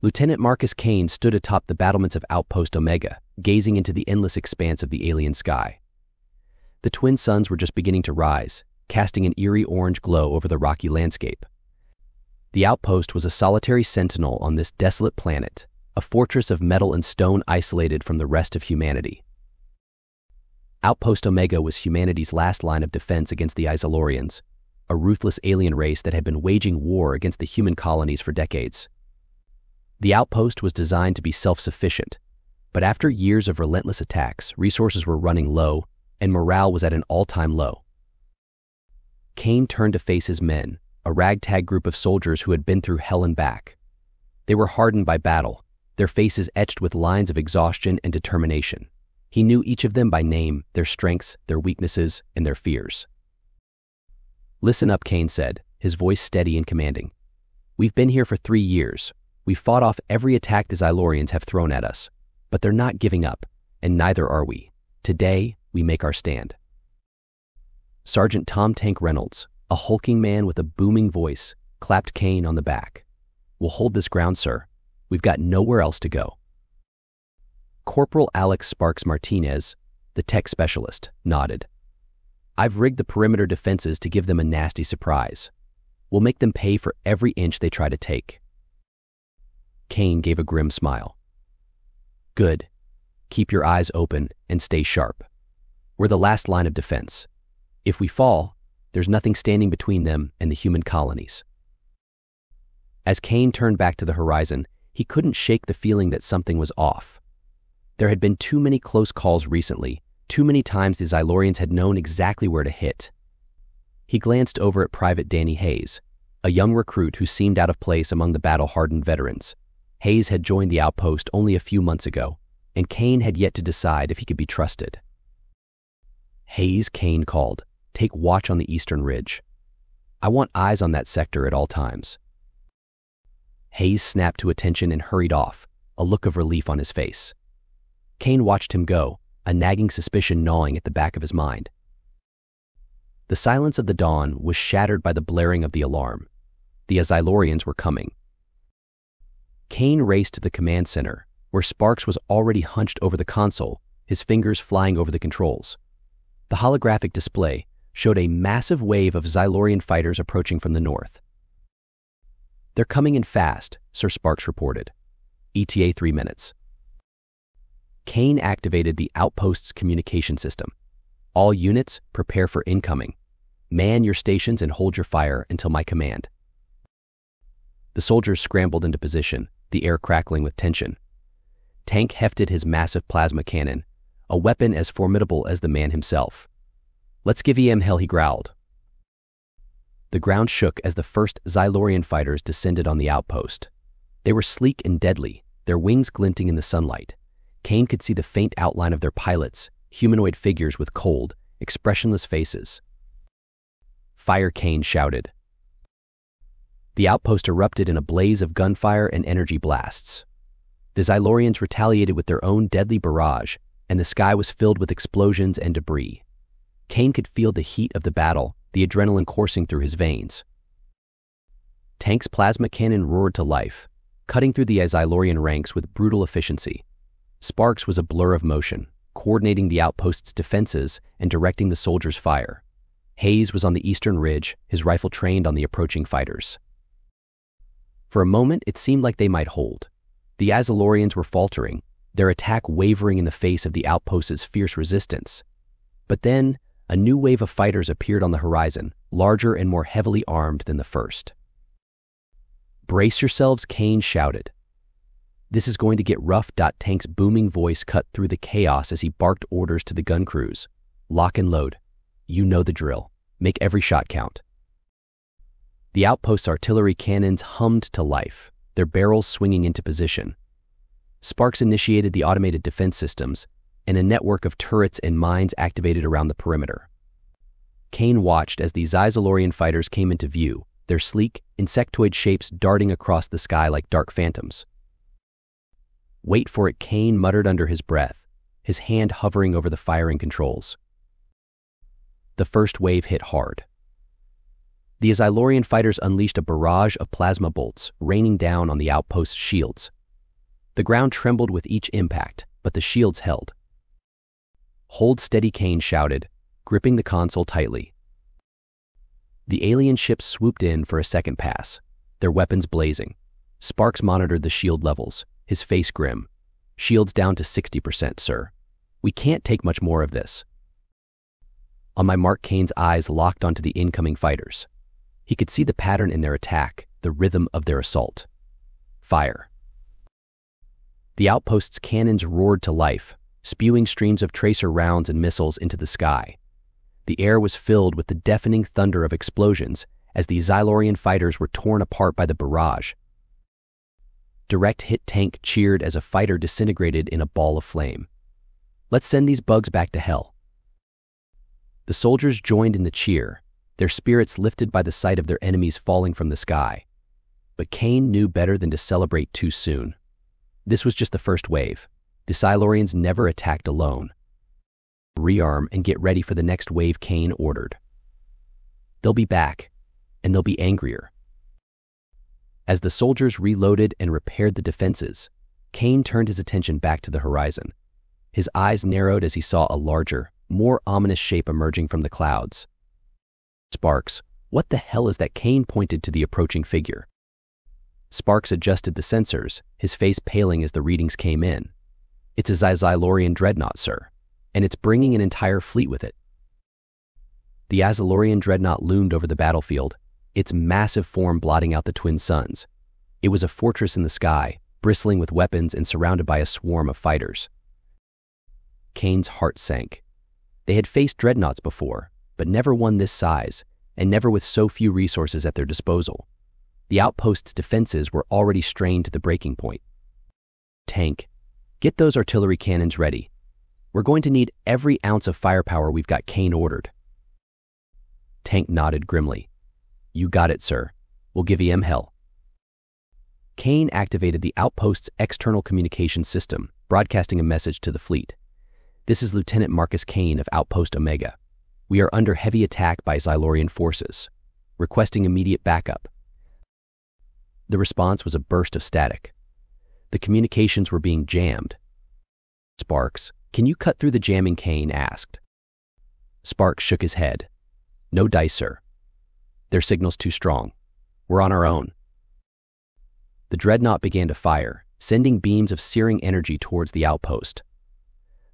Lieutenant Marcus Kane stood atop the battlements of Outpost Omega, gazing into the endless expanse of the alien sky. The twin suns were just beginning to rise, casting an eerie orange glow over the rocky landscape. The outpost was a solitary sentinel on this desolate planet, a fortress of metal and stone isolated from the rest of humanity. Outpost Omega was humanity's last line of defense against the Isolorians, a ruthless alien race that had been waging war against the human colonies for decades. The outpost was designed to be self-sufficient, but after years of relentless attacks, resources were running low and morale was at an all-time low. Kane turned to face his men, a ragtag group of soldiers who had been through hell and back. They were hardened by battle, their faces etched with lines of exhaustion and determination. He knew each of them by name, their strengths, their weaknesses, and their fears. "Listen up," Kane said, his voice steady and commanding. "We've been here for 3 years. We've fought off every attack the Xylorians have thrown at us, but they're not giving up, and neither are we. Today, we make our stand." Sergeant Tom Tank Reynolds, a hulking man with a booming voice, clapped Kane on the back. "We'll hold this ground, sir. We've got nowhere else to go." Corporal Alex Sparks Martinez, the tech specialist, nodded. "I've rigged the perimeter defenses to give them a nasty surprise. We'll make them pay for every inch they try to take." Kane gave a grim smile. "Good. Keep your eyes open and stay sharp. We're the last line of defense. If we fall, there's nothing standing between them and the human colonies." As Kane turned back to the horizon, he couldn't shake the feeling that something was off. There had been too many close calls recently, too many times the Xylorians had known exactly where to hit. He glanced over at Private Danny Hayes, a young recruit who seemed out of place among the battle-hardened veterans. Hayes had joined the outpost only a few months ago, and Kane had yet to decide if he could be trusted. "Hayes," Kane called, "take watch on the eastern ridge. I want eyes on that sector at all times." Hayes snapped to attention and hurried off, a look of relief on his face. Kane watched him go, a nagging suspicion gnawing at the back of his mind. The silence of the dawn was shattered by the blaring of the alarm. The Xylorians were coming. Kane raced to the command center, where Sparks was already hunched over the console, his fingers flying over the controls. The holographic display showed a massive wave of Xylorian fighters approaching from the north. "They're coming in fast," Sir Sparks reported. ETA 3 minutes. Kane activated the outpost's communication system. "All units, prepare for incoming. Man your stations and hold your fire until my command." The soldiers scrambled into position, the air crackling with tension. Tank hefted his massive plasma cannon, a weapon as formidable as the man himself. "Let's give EM hell," he growled. The ground shook as the first Xylorian fighters descended on the outpost. They were sleek and deadly, their wings glinting in the sunlight. Kane could see the faint outline of their pilots, humanoid figures with cold, expressionless faces. "Fire!" Kane shouted. The outpost erupted in a blaze of gunfire and energy blasts. The Xylorians retaliated with their own deadly barrage, and the sky was filled with explosions and debris. Kane could feel the heat of the battle, the adrenaline coursing through his veins. Tank's plasma cannon roared to life, cutting through the Xylorian ranks with brutal efficiency. Sparks was a blur of motion, coordinating the outpost's defenses and directing the soldiers' fire. Hayes was on the eastern ridge, his rifle trained on the approaching fighters. For a moment, it seemed like they might hold. The Xylorians were faltering, their attack wavering in the face of the outpost's fierce resistance. But then, a new wave of fighters appeared on the horizon, larger and more heavily armed than the first. "Brace yourselves," Kane shouted. "This is going to get rough." Tank's booming voice cut through the chaos as he barked orders to the gun crews. "Lock and load. You know the drill. Make every shot count." The outpost's artillery cannons hummed to life, their barrels swinging into position. Sparks initiated the automated defense systems, and a network of turrets and mines activated around the perimeter. Kane watched as the Xylorian fighters came into view, their sleek, insectoid shapes darting across the sky like dark phantoms. "Wait for it," Kane muttered under his breath, his hand hovering over the firing controls. The first wave hit hard. The Xylorian fighters unleashed a barrage of plasma bolts, raining down on the outpost's shields. The ground trembled with each impact, but the shields held. "Hold steady," Kane shouted, gripping the console tightly. The alien ships swooped in for a second pass, their weapons blazing. Sparks monitored the shield levels, his face grim. "Shields down to 60%, sir. We can't take much more of this." On my mark, Kane's eyes locked onto the incoming fighters. He could see the pattern in their attack, the rhythm of their assault. Fire. The outpost's cannons roared to life, spewing streams of tracer rounds and missiles into the sky. The air was filled with the deafening thunder of explosions as the Xylorian fighters were torn apart by the barrage. Direct Hit Tank cheered as a fighter disintegrated in a ball of flame. "Let's send these bugs back to hell." The soldiers joined in the cheer, their spirits lifted by the sight of their enemies falling from the sky. But Kane knew better than to celebrate too soon. This was just the first wave. The Xylorians never attacked alone. "Rearm and get ready for the next wave," Kane ordered. "They'll be back, and they'll be angrier." As the soldiers reloaded and repaired the defenses, Kane turned his attention back to the horizon. His eyes narrowed as he saw a larger, more ominous shape emerging from the clouds. "Sparks, what the hell is that?" Kane pointed to the approaching figure. Sparks adjusted the sensors, his face paling as the readings came in. "It's a Xylorian dreadnought, sir, and it's bringing an entire fleet with it." The Xylorian dreadnought loomed over the battlefield, its massive form blotting out the twin suns. It was a fortress in the sky, bristling with weapons and surrounded by a swarm of fighters. Kane's heart sank. They had faced dreadnoughts before, but never one this size, and never with so few resources at their disposal. The outpost's defenses were already strained to the breaking point. "Tank, get those artillery cannons ready. We're going to need every ounce of firepower we've got," Kane ordered. Tank nodded grimly. "You got it, sir. We'll give EM hell." Kane activated the outpost's external communication system, broadcasting a message to the fleet. "This is Lieutenant Marcus Kane of Outpost Omega. We are under heavy attack by Xylorian forces. Requesting immediate backup." The response was a burst of static. The communications were being jammed. "Sparks, can you cut through the jamming?" Kane asked. Sparks shook his head. "No dice, sir. Their signal's too strong. We're on our own." The dreadnought began to fire, sending beams of searing energy towards the outpost.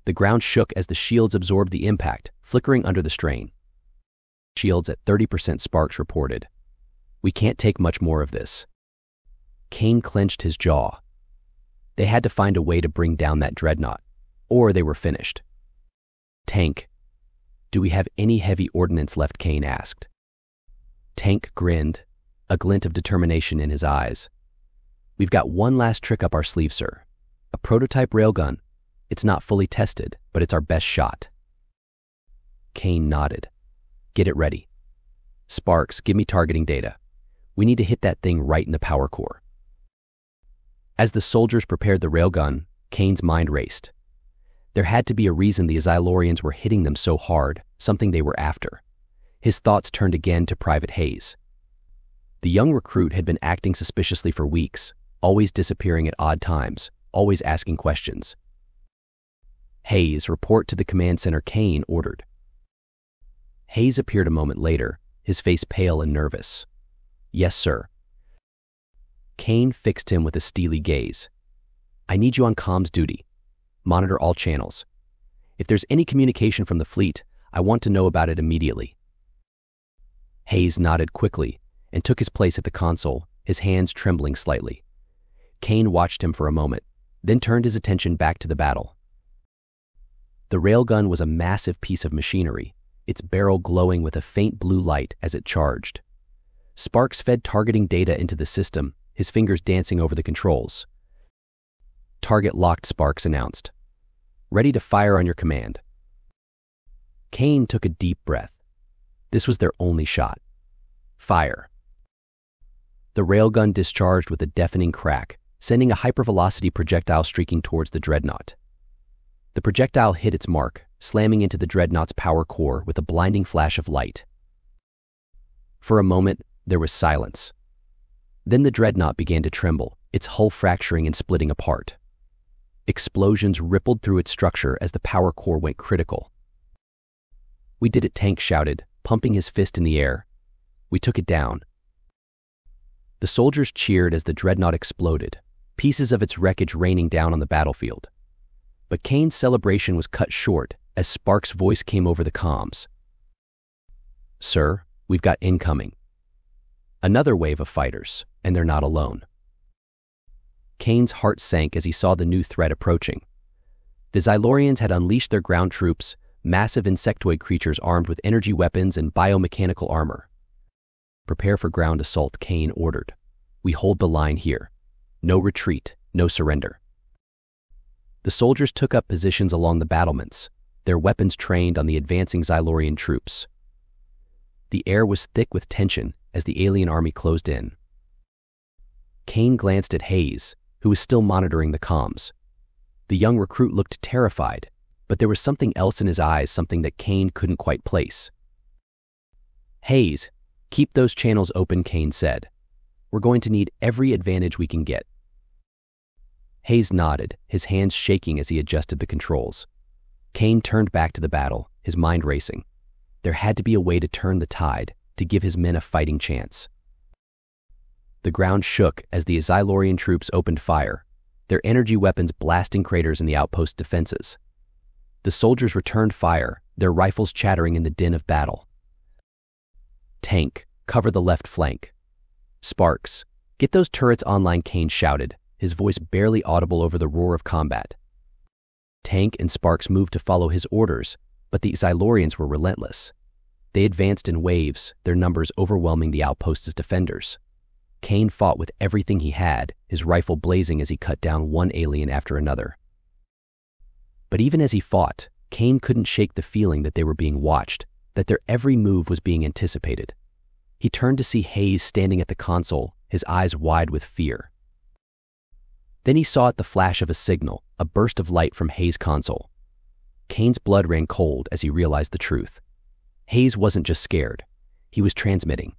The ground shook as the shields absorbed the impact, flickering under the strain. "Shields at 30%, Sparks reported. "We can't take much more of this." Kane clenched his jaw. They had to find a way to bring down that dreadnought, or they were finished. "Tank, do we have any heavy ordnance left?" Kane asked. Tank grinned, a glint of determination in his eyes. "We've got one last trick up our sleeve, sir. A prototype railgun. It's not fully tested, but it's our best shot." Kane nodded. "Get it ready. Sparks, give me targeting data. We need to hit that thing right in the power core." As the soldiers prepared the railgun, Kane's mind raced. There had to be a reason the Xylorians were hitting them so hard, something they were after. His thoughts turned again to Private Hayes. The young recruit had been acting suspiciously for weeks, always disappearing at odd times, always asking questions. "Hayes, report to the command center," Kane ordered. Hayes appeared a moment later, his face pale and nervous. "Yes, sir." Kane fixed him with a steely gaze. "I need you on comms duty. Monitor all channels. If there's any communication from the fleet, I want to know about it immediately." Hayes nodded quickly and took his place at the console, his hands trembling slightly. Kane watched him for a moment, then turned his attention back to the battle. The railgun was a massive piece of machinery, its barrel glowing with a faint blue light as it charged. Sparks fed targeting data into the system, his fingers dancing over the controls. "Target locked," Sparks announced. "Ready to fire on your command." Kane took a deep breath. This was their only shot. Fire. The railgun discharged with a deafening crack, sending a hypervelocity projectile streaking towards the dreadnought. The projectile hit its mark, slamming into the dreadnought's power core with a blinding flash of light. For a moment, there was silence. Then the dreadnought began to tremble, its hull fracturing and splitting apart. Explosions rippled through its structure as the power core went critical. "We did it," Tank shouted, pumping his fist in the air. "We took it down." The soldiers cheered as the dreadnought exploded, pieces of its wreckage raining down on the battlefield. But Kane's celebration was cut short as Sparks' voice came over the comms. "Sir, we've got incoming. Another wave of fighters, and they're not alone." Kane's heart sank as he saw the new threat approaching. The Xylorians had unleashed their ground troops, massive insectoid creatures armed with energy weapons and biomechanical armor. "Prepare for ground assault," Kane ordered. "We hold the line here. No retreat, no surrender." The soldiers took up positions along the battlements, their weapons trained on the advancing Xylorian troops. The air was thick with tension as the alien army closed in. Kane glanced at Hayes, who was still monitoring the comms. The young recruit looked terrified, but there was something else in his eyes, something that Kane couldn't quite place. "Hayes, keep those channels open," Kane said. "We're going to need every advantage we can get." Hayes nodded, his hands shaking as he adjusted the controls. Kane turned back to the battle, his mind racing. There had to be a way to turn the tide, to give his men a fighting chance. The ground shook as the Xylorian troops opened fire, their energy weapons blasting craters in the outpost defenses. The soldiers returned fire, their rifles chattering in the din of battle. "Tank, cover the left flank." "Sparks, get those turrets online," Kane shouted, his voice barely audible over the roar of combat. Tank and Sparks moved to follow his orders, but the Xylorians were relentless. They advanced in waves, their numbers overwhelming the outpost's defenders. Kane fought with everything he had, his rifle blazing as he cut down one alien after another. But even as he fought, Kane couldn't shake the feeling that they were being watched, that their every move was being anticipated. He turned to see Hayes standing at the console, his eyes wide with fear. Then he saw at the flash of a signal, a burst of light from Hayes' console. Kane's blood ran cold as he realized the truth. Hayes wasn't just scared, he was transmitting.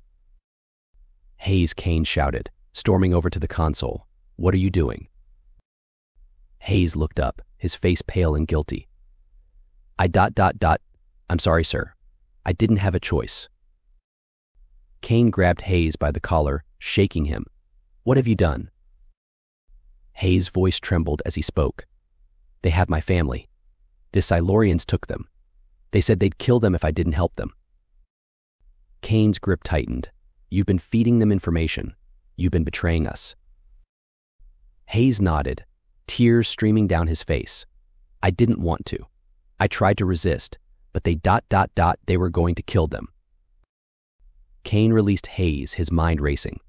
"Hayes," Kane shouted, storming over to the console. "What are you doing?" Hayes looked up, his face pale and guilty. I'm sorry, sir. I didn't have a choice." Kane grabbed Hayes by the collar, shaking him. "What have you done?" Hayes' voice trembled as he spoke. "They have my family. The Xylorians took them. They said they'd kill them if I didn't help them." Kane's grip tightened. "You've been feeding them information. You've been betraying us." Hayes nodded, tears streaming down his face. "I didn't want to. I tried to resist, but they were going to kill them." Kane released Hayes, his mind racing.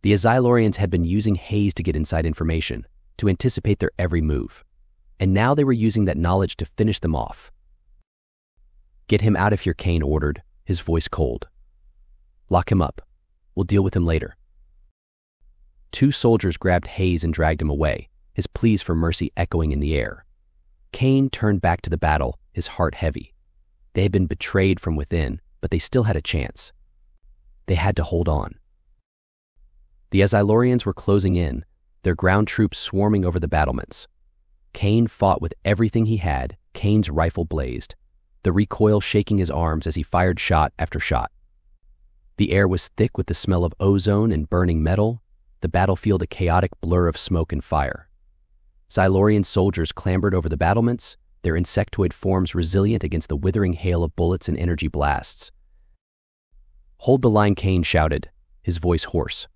The Xylorians had been using Hayes to get inside information, to anticipate their every move. And now they were using that knowledge to finish them off. "Get him out of here," Kane ordered, his voice cold. "Lock him up. We'll deal with him later." Two soldiers grabbed Hayes and dragged him away, his pleas for mercy echoing in the air. Kane turned back to the battle, his heart heavy. They had been betrayed from within, but they still had a chance. They had to hold on. The Xylorians were closing in, their ground troops swarming over the battlements. Kane fought with everything he had. Kane's rifle blazed, the recoil shaking his arms as he fired shot after shot. The air was thick with the smell of ozone and burning metal, the battlefield a chaotic blur of smoke and fire. Xylorian soldiers clambered over the battlements, their insectoid forms resilient against the withering hail of bullets and energy blasts. "Hold the line," Kane shouted, his voice hoarse.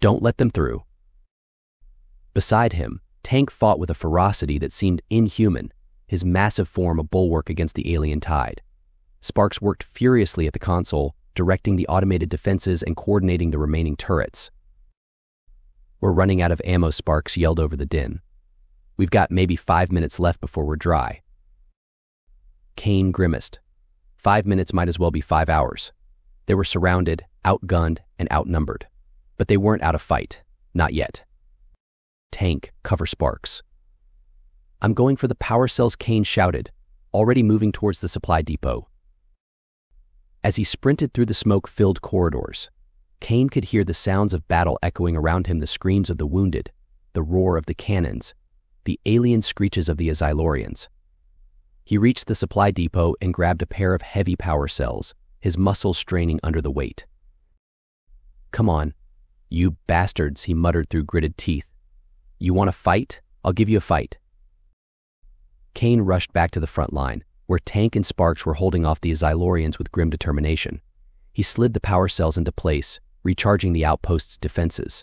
"Don't let them through." Beside him, Tank fought with a ferocity that seemed inhuman, his massive form a bulwark against the alien tide. Sparks worked furiously at the console, directing the automated defenses and coordinating the remaining turrets. "We're running out of ammo," Sparks yelled over the din. "We've got maybe 5 minutes left before we're dry." Kane grimaced. 5 minutes might as well be 5 hours. They were surrounded, outgunned, and outnumbered. But they weren't out of fight. Not yet. "Tank, cover Sparks." "I'm going for the power cells," Kane shouted, already moving towards the supply depot. As he sprinted through the smoke-filled corridors, Kane could hear the sounds of battle echoing around him, the screams of the wounded, the roar of the cannons, the alien screeches of the Xylorians. He reached the supply depot and grabbed a pair of heavy power cells, his muscles straining under the weight. "Come on, you bastards," he muttered through gritted teeth. "You want to fight? I'll give you a fight." Kane rushed back to the front line, where Tank and Sparks were holding off the Xylorians with grim determination. He slid the power cells into place, recharging the outpost's defenses.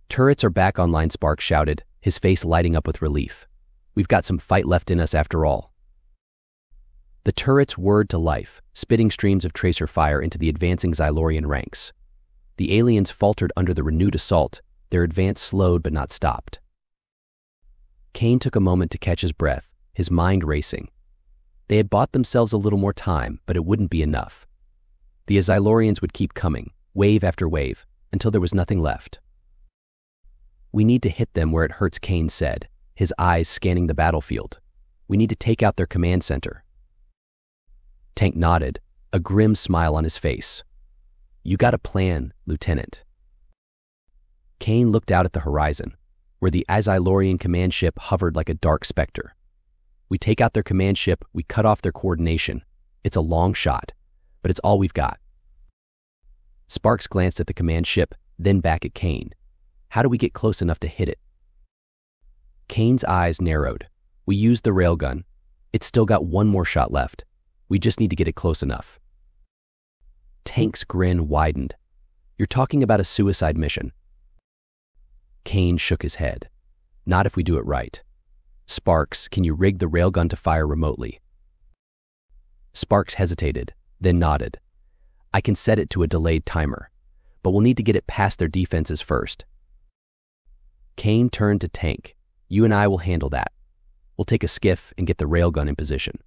"Turrets are back online," Sparks shouted, his face lighting up with relief. "We've got some fight left in us after all." The turrets whirred to life, spitting streams of tracer fire into the advancing Xylorian ranks. The aliens faltered under the renewed assault, their advance slowed but not stopped. Kane took a moment to catch his breath, his mind racing. They had bought themselves a little more time, but it wouldn't be enough. The Xylorians would keep coming, wave after wave, until there was nothing left. "We need to hit them where it hurts," Kane said, his eyes scanning the battlefield. "We need to take out their command center." Tank nodded, a grim smile on his face. "You got a plan, Lieutenant." Kane looked out at the horizon, where the Xylorian command ship hovered like a dark specter. "We take out their command ship, we cut off their coordination. It's a long shot, but it's all we've got." Sparks glanced at the command ship, then back at Kane. "How do we get close enough to hit it?" Kane's eyes narrowed. "We used the railgun. It's still got one more shot left. We just need to get it close enough." Tank's grin widened. "You're talking about a suicide mission." Kane shook his head. "Not if we do it right. Sparks, can you rig the railgun to fire remotely?" Sparks hesitated, then nodded. "I can set it to a delayed timer, but we'll need to get it past their defenses first." Kane turned to Tank. "You and I will handle that. We'll take a skiff and get the railgun in position.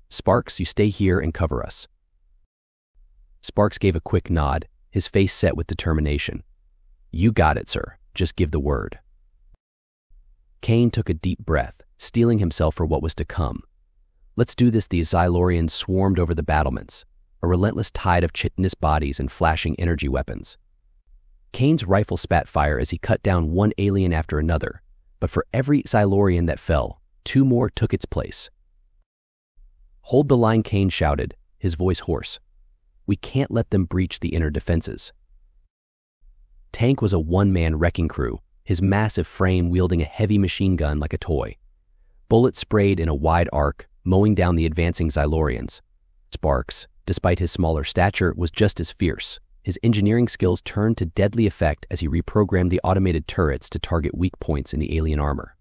Sparks, you stay here and cover us." Sparks gave a quick nod, his face set with determination. "You got it, sir. Just give the word." Kane took a deep breath, steeling himself for what was to come. "Let's do this." The Xylorians swarmed over the battlements, a relentless tide of chitinous bodies and flashing energy weapons. Kane's rifle spat fire as he cut down one alien after another, but for every Xylorian that fell, two more took its place. "Hold the line," Kane shouted, his voice hoarse. "We can't let them breach the inner defenses." Tank was a one-man wrecking crew, his massive frame wielding a heavy machine gun like a toy. Bullets sprayed in a wide arc, mowing down the advancing Xylorians. Sparks, despite his smaller stature, was just as fierce. His engineering skills turned to deadly effect as he reprogrammed the automated turrets to target weak points in the alien armor.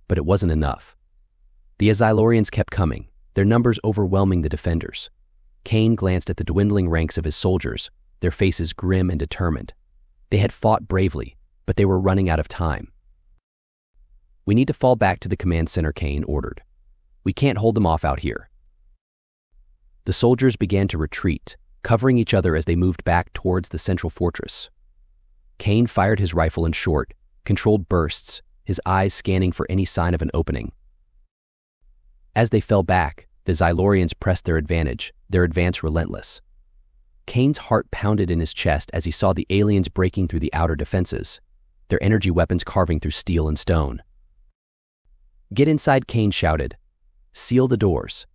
But it wasn't enough. The Xylorians kept coming, their numbers overwhelming the defenders. Kane glanced at the dwindling ranks of his soldiers, their faces grim and determined. They had fought bravely, but they were running out of time. "We need to fall back to the command center," Kane ordered. "We can't hold them off out here." The soldiers began to retreat, covering each other as they moved back towards the central fortress. Kane fired his rifle in short, controlled bursts, his eyes scanning for any sign of an opening. As they fell back, the Xylorians pressed their advantage, their advance relentless. Kane's heart pounded in his chest as he saw the aliens breaking through the outer defenses, their energy weapons carving through steel and stone. "Get inside," Kane shouted. "Seal the doors."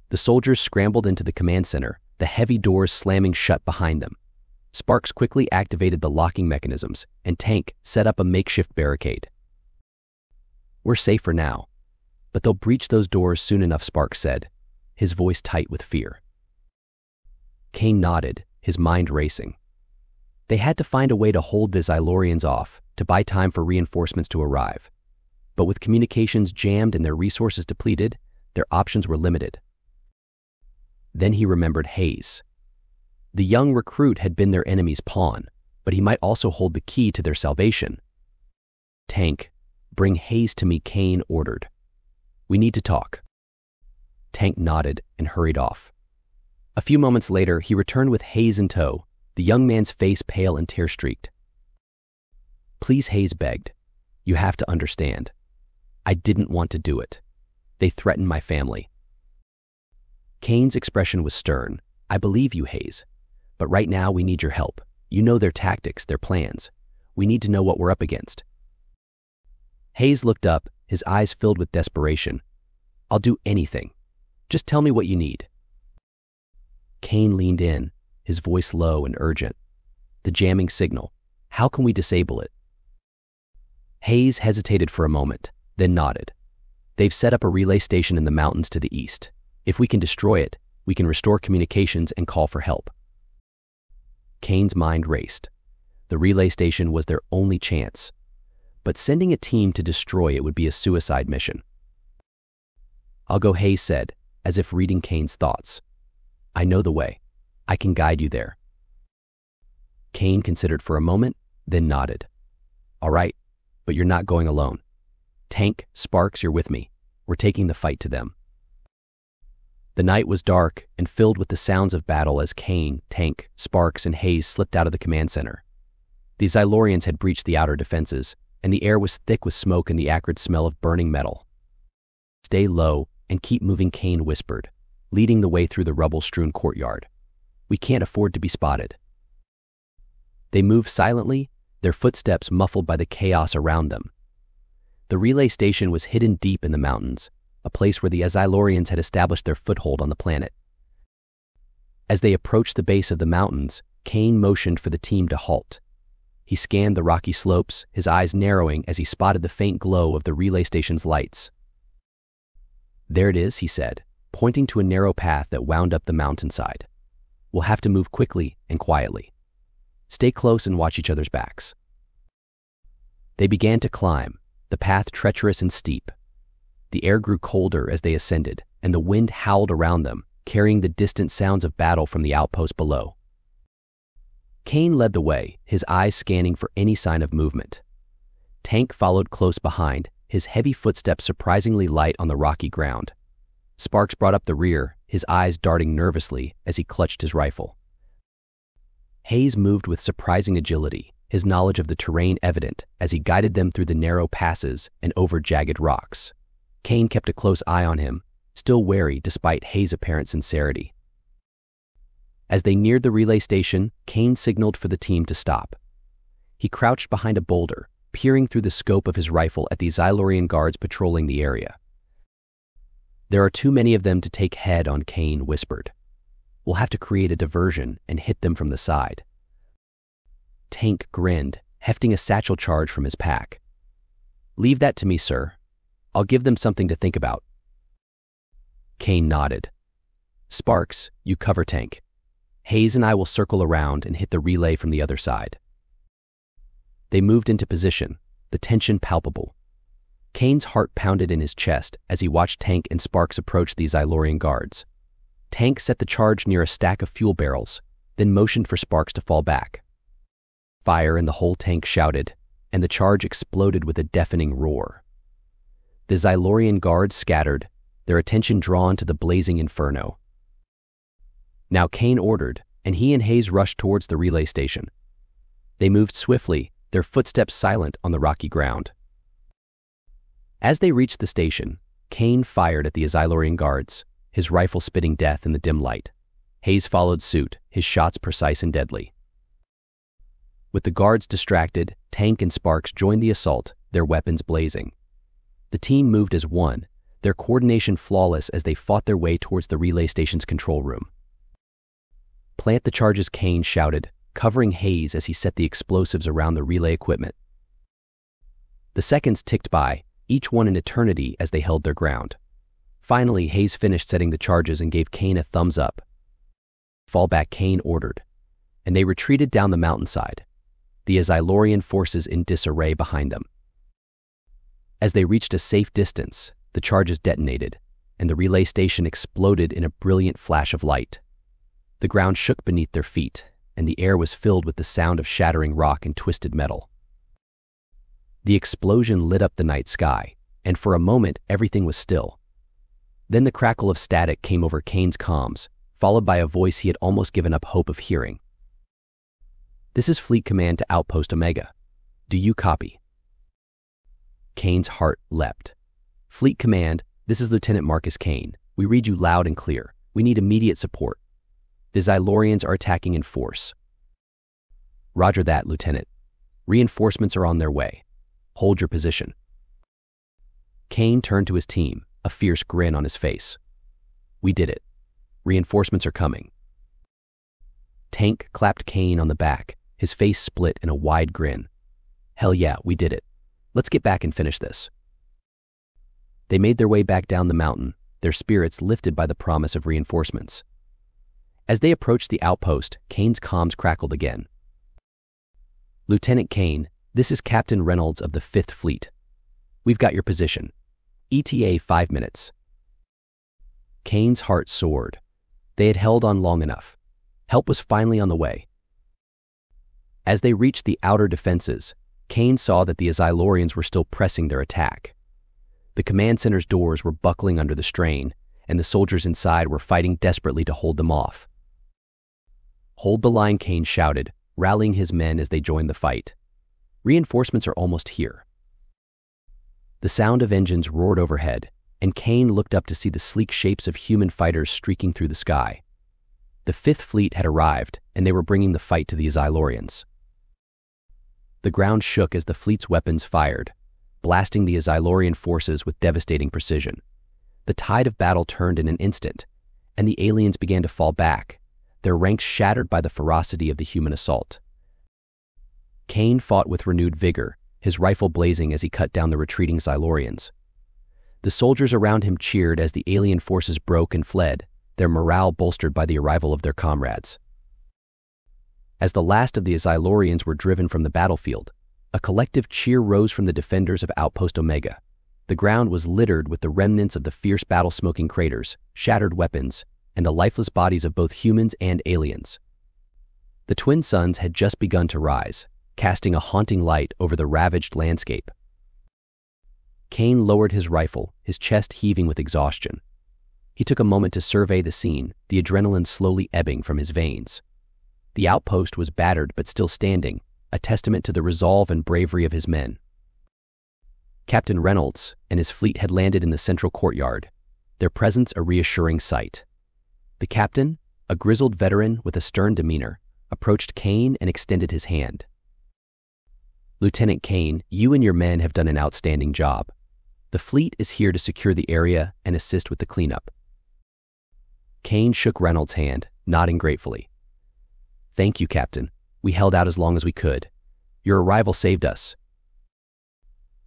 The soldiers scrambled into the command center, the heavy doors slamming shut behind them. Sparks quickly activated the locking mechanisms, and Tank set up a makeshift barricade. "We're safe for now, but they'll breach those doors soon enough," Sparks said, his voice tight with fear. Kane nodded, his mind racing. They had to find a way to hold the Xylorians off, to buy time for reinforcements to arrive. But with communications jammed and their resources depleted, their options were limited. Then he remembered Hayes. The young recruit had been their enemy's pawn, but he might also hold the key to their salvation. "Tank, bring Hayes to me," Kane ordered. "We need to talk." Tank nodded and hurried off. A few moments later, he returned with Hayes in tow, the young man's face pale and tear-streaked. "Please," Hayes begged. "You have to understand. I didn't want to do it. They threatened my family." Kane's expression was stern. I believe you, Hayes. But right now we need your help. You know their tactics, their plans. We need to know what we're up against. Hayes looked up, his eyes filled with desperation. I'll do anything. Just tell me what you need. Kane leaned in, his voice low and urgent. The jamming signal. How can we disable it? Hayes hesitated for a moment, then nodded. They've set up a relay station in the mountains to the east. If we can destroy it, we can restore communications and call for help. Kane's mind raced. The relay station was their only chance. But sending a team to destroy it would be a suicide mission. I'll go, Hayes said, as if reading Kane's thoughts. I know the way. I can guide you there. Kane considered for a moment, then nodded. All right, but you're not going alone. Tank, Sparks, you're with me. We're taking the fight to them. The night was dark and filled with the sounds of battle as Kane, Tank, Sparks, and Hayes slipped out of the command center. The Xylorians had breached the outer defenses, and the air was thick with smoke and the acrid smell of burning metal. Stay low and keep moving, Kane whispered, leading the way through the rubble-strewn courtyard. We can't afford to be spotted. They moved silently, their footsteps muffled by the chaos around them. The relay station was hidden deep in the mountains, a place where the Xylorians had established their foothold on the planet. As they approached the base of the mountains, Kane motioned for the team to halt. He scanned the rocky slopes, his eyes narrowing as he spotted the faint glow of the relay station's lights. There it is, he said, pointing to a narrow path that wound up the mountainside. We'll have to move quickly and quietly. Stay close and watch each other's backs. They began to climb, the path treacherous and steep. The air grew colder as they ascended, and the wind howled around them, carrying the distant sounds of battle from the outpost below. Kane led the way, his eyes scanning for any sign of movement. Tank followed close behind, his heavy footsteps surprisingly light on the rocky ground. Sparks brought up the rear, his eyes darting nervously as he clutched his rifle. Hayes moved with surprising agility, his knowledge of the terrain evident as he guided them through the narrow passes and over jagged rocks. Kane kept a close eye on him, still wary despite Hayes' apparent sincerity. As they neared the relay station, Kane signaled for the team to stop. He crouched behind a boulder, peering through the scope of his rifle at the Xylorian guards patrolling the area. There are too many of them to take head on, Kane whispered. We'll have to create a diversion and hit them from the side. Tank grinned, hefting a satchel charge from his pack. Leave that to me, sir. I'll give them something to think about. Kane nodded. Sparks, you cover Tank. Hayes and I will circle around and hit the relay from the other side. They moved into position, the tension palpable. Kane's heart pounded in his chest as he watched Tank and Sparks approach the Xylorian guards. Tank set the charge near a stack of fuel barrels, then motioned for Sparks to fall back. Fire, and the whole tank shouted, and the charge exploded with a deafening roar. The Xylorian guards scattered, their attention drawn to the blazing inferno. Now Kane ordered, and he and Hayes rushed towards the relay station. They moved swiftly, their footsteps silent on the rocky ground. As they reached the station, Kane fired at the Xylorian guards, his rifle spitting death in the dim light. Hayes followed suit, his shots precise and deadly. With the guards distracted, Tank and Sparks joined the assault, their weapons blazing. The team moved as one, their coordination flawless as they fought their way towards the relay station's control room. Plant the charges, Kane shouted, covering Hayes as he set the explosives around the relay equipment. The seconds ticked by, each one an eternity as they held their ground. Finally, Hayes finished setting the charges and gave Kane a thumbs up. Fall back, Kane ordered, and they retreated down the mountainside, the Xylorian forces in disarray behind them. As they reached a safe distance, the charges detonated, and the relay station exploded in a brilliant flash of light. The ground shook beneath their feet, and the air was filled with the sound of shattering rock and twisted metal. The explosion lit up the night sky, and for a moment everything was still. Then the crackle of static came over Kane's comms, followed by a voice he had almost given up hope of hearing. This is Fleet Command to Outpost Omega. Do you copy? Kane's heart leapt. Fleet Command, this is Lieutenant Marcus Kane. We read you loud and clear. We need immediate support. The Xylorians are attacking in force. Roger that, Lieutenant. Reinforcements are on their way. Hold your position. Kane turned to his team, a fierce grin on his face. We did it. Reinforcements are coming. Tank clapped Kane on the back, his face split in a wide grin. Hell yeah, we did it. Let's get back and finish this. They made their way back down the mountain, their spirits lifted by the promise of reinforcements. As they approached the outpost, Kane's comms crackled again. Lieutenant Kane, this is Captain Reynolds of the 5th Fleet. We've got your position. ETA 5 minutes. Kane's heart soared. They had held on long enough. Help was finally on the way. As they reached the outer defenses, Kane saw that the Xylorians were still pressing their attack. The command center's doors were buckling under the strain, and the soldiers inside were fighting desperately to hold them off. Hold the line, Kane shouted, rallying his men as they joined the fight. Reinforcements are almost here. The sound of engines roared overhead, and Kane looked up to see the sleek shapes of human fighters streaking through the sky. The 5th Fleet had arrived, and they were bringing the fight to the Xylorians. The ground shook as the fleet's weapons fired, blasting the Xylorian forces with devastating precision. The tide of battle turned in an instant, and the aliens began to fall back, their ranks shattered by the ferocity of the human assault. Kane fought with renewed vigor, his rifle blazing as he cut down the retreating Xylorians. The soldiers around him cheered as the alien forces broke and fled, their morale bolstered by the arrival of their comrades. As the last of the Xylorians were driven from the battlefield, a collective cheer rose from the defenders of Outpost Omega. The ground was littered with the remnants of the fierce battle-smoking craters, shattered weapons, and the lifeless bodies of both humans and aliens. The twin suns had just begun to rise, casting a haunting light over the ravaged landscape. Kane lowered his rifle, his chest heaving with exhaustion. He took a moment to survey the scene, the adrenaline slowly ebbing from his veins. The outpost was battered but still standing, a testament to the resolve and bravery of his men. Captain Reynolds and his fleet had landed in the central courtyard, their presence a reassuring sight. The captain, a grizzled veteran with a stern demeanor, approached Kane and extended his hand. Lieutenant Kane, you and your men have done an outstanding job. The fleet is here to secure the area and assist with the cleanup. Kane shook Reynolds' hand, nodding gratefully. Thank you, Captain. We held out as long as we could. Your arrival saved us.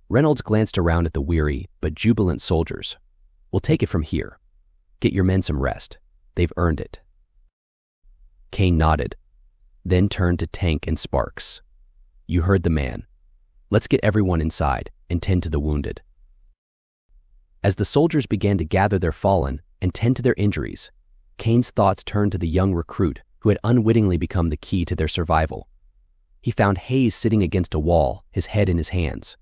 Reynolds glanced around at the weary but jubilant soldiers. We'll take it from here. Get your men some rest. They've earned it. Kane nodded, then turned to Tank and Sparks. You heard the man. Let's get everyone inside and tend to the wounded. As the soldiers began to gather their fallen and tend to their injuries, Kane's thoughts turned to the young recruit who had unwittingly become the key to their survival. He found Hayes sitting against a wall, his head in his hands.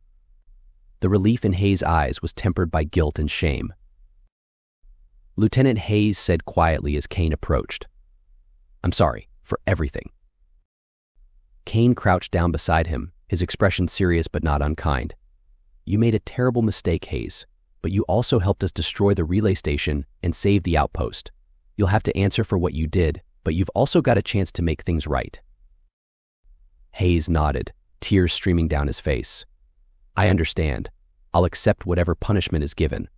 The relief in Hayes' eyes was tempered by guilt and shame. Lieutenant Hayes said quietly as Kane approached, I'm sorry for everything. Kane crouched down beside him, his expression serious but not unkind. You made a terrible mistake, Hayes, but you also helped us destroy the relay station and save the outpost. You'll have to answer for what you did, but you've also got a chance to make things right. Hayes nodded, tears streaming down his face. I understand. I'll accept whatever punishment is given.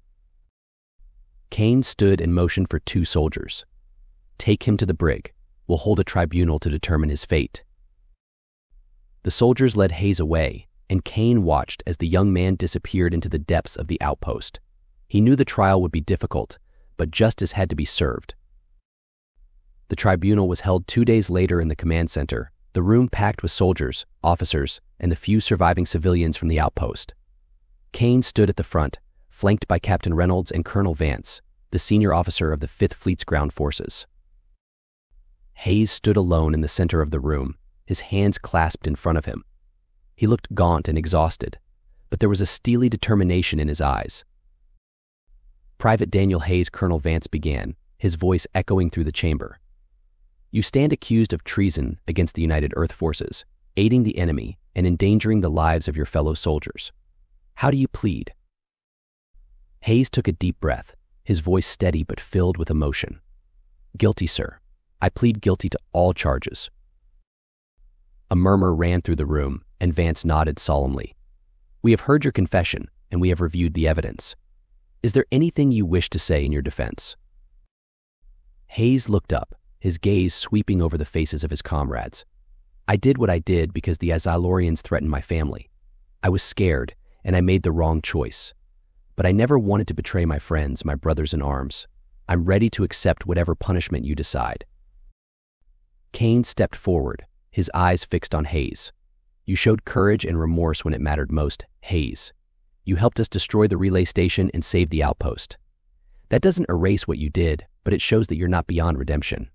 Kane stood and motioned for 2 soldiers. Take him to the brig. We'll hold a tribunal to determine his fate. The soldiers led Hayes away, and Kane watched as the young man disappeared into the depths of the outpost. He knew the trial would be difficult, but justice had to be served. The tribunal was held 2 days later in the command center, the room packed with soldiers, officers, and the few surviving civilians from the outpost. Kane stood at the front, flanked by Captain Reynolds and Colonel Vance, the senior officer of the 5th Fleet's ground forces. Hayes stood alone in the center of the room, his hands clasped in front of him. He looked gaunt and exhausted, but there was a steely determination in his eyes. Private Daniel Hayes, Colonel Vance began, his voice echoing through the chamber. You stand accused of treason against the United Earth Forces, aiding the enemy and endangering the lives of your fellow soldiers. How do you plead? Hayes took a deep breath, his voice steady but filled with emotion. Guilty, sir. I plead guilty to all charges. A murmur ran through the room, and Vance nodded solemnly. We have heard your confession, and we have reviewed the evidence. Is there anything you wish to say in your defense? Hayes looked up, his gaze sweeping over the faces of his comrades. I did what I did because the Azylorians threatened my family. I was scared, and I made the wrong choice. But I never wanted to betray my friends, my brothers in arms. I'm ready to accept whatever punishment you decide. Kane stepped forward, his eyes fixed on Hayes. You showed courage and remorse when it mattered most, Hayes. You helped us destroy the relay station and save the outpost. That doesn't erase what you did, but it shows that you're not beyond redemption.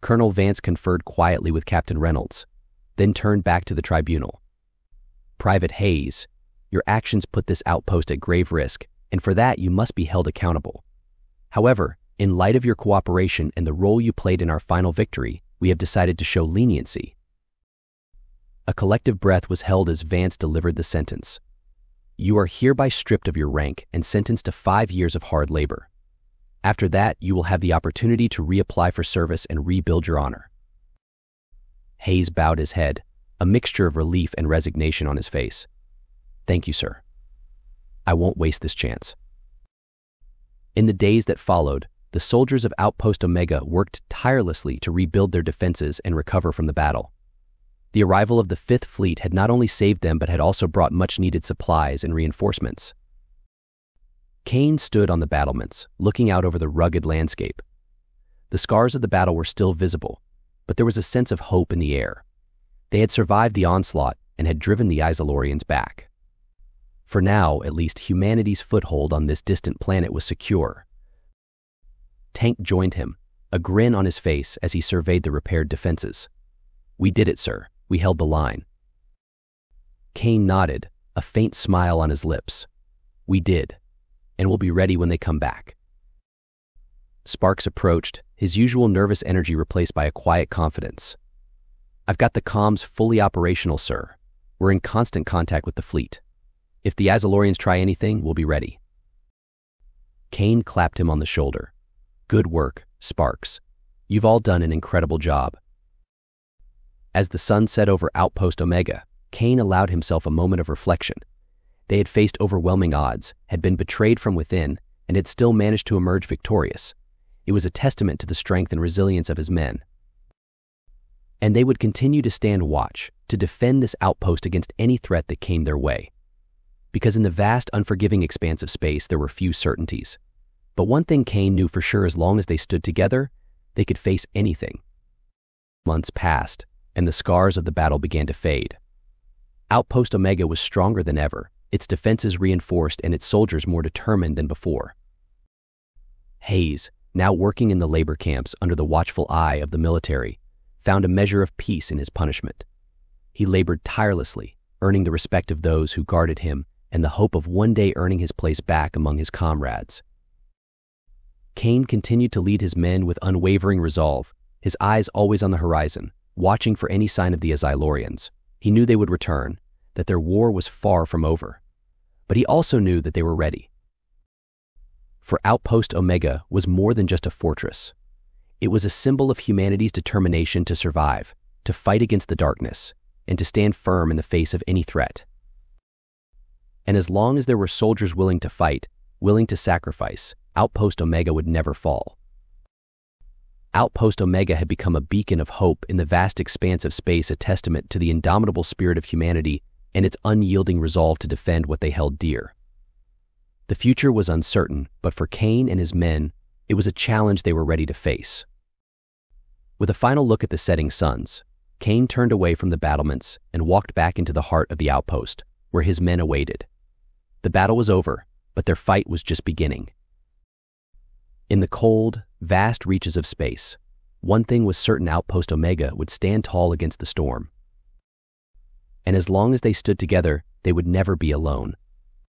Colonel Vance conferred quietly with Captain Reynolds, then turned back to the tribunal. Private Hayes, your actions put this outpost at grave risk, and for that you must be held accountable. However, in light of your cooperation and the role you played in our final victory, we have decided to show leniency. A collective breath was held as Vance delivered the sentence. You are hereby stripped of your rank and sentenced to 5 years of hard labor. After that, you will have the opportunity to reapply for service and rebuild your honor. Hayes bowed his head, a mixture of relief and resignation on his face. Thank you, sir. I won't waste this chance. In the days that followed, the soldiers of Outpost Omega worked tirelessly to rebuild their defenses and recover from the battle. The arrival of the Fifth Fleet had not only saved them but had also brought much-needed supplies and reinforcements. Kane stood on the battlements, looking out over the rugged landscape. The scars of the battle were still visible, but there was a sense of hope in the air. They had survived the onslaught and had driven the Azylorians back. For now, at least, humanity's foothold on this distant planet was secure. Tank joined him, a grin on his face as he surveyed the repaired defenses. We did it, sir. We held the line. Kane nodded, a faint smile on his lips. We did, and we'll be ready when they come back. Sparks approached, his usual nervous energy replaced by a quiet confidence. I've got the comms fully operational, sir. We're in constant contact with the fleet. If the Azylorians try anything, we'll be ready. Kane clapped him on the shoulder. Good work, Sparks. You've all done an incredible job. As the sun set over Outpost Omega, Kane allowed himself a moment of reflection. They had faced overwhelming odds, had been betrayed from within, and had still managed to emerge victorious. It was a testament to the strength and resilience of his men. And they would continue to stand watch, to defend this outpost against any threat that came their way. Because in the vast, unforgiving expanse of space, there were few certainties. But one thing Kane knew for sure: as long as they stood together, they could face anything. Months passed, and the scars of the battle began to fade. Outpost Omega was stronger than ever, its defenses reinforced and its soldiers more determined than before. Hayes, now working in the labor camps under the watchful eye of the military, found a measure of peace in his punishment. He labored tirelessly, earning the respect of those who guarded him and the hope of one day earning his place back among his comrades. Kane continued to lead his men with unwavering resolve, his eyes always on the horizon, watching for any sign of the Azylorians. He knew they would return, that their war was far from over. But he also knew that they were ready. For Outpost Omega was more than just a fortress. It was a symbol of humanity's determination to survive, to fight against the darkness, and to stand firm in the face of any threat. And as long as there were soldiers willing to fight, willing to sacrifice, Outpost Omega would never fall. Outpost Omega had become a beacon of hope in the vast expanse of space, a testament to the indomitable spirit of humanity and its unyielding resolve to defend what they held dear. The future was uncertain, but for Kane and his men, it was a challenge they were ready to face. With a final look at the setting suns, Kane turned away from the battlements and walked back into the heart of the outpost, where his men awaited. The battle was over, but their fight was just beginning. In the cold, vast reaches of space, one thing was certain: Outpost Omega would stand tall against the storm. And as long as they stood together, they would never be alone.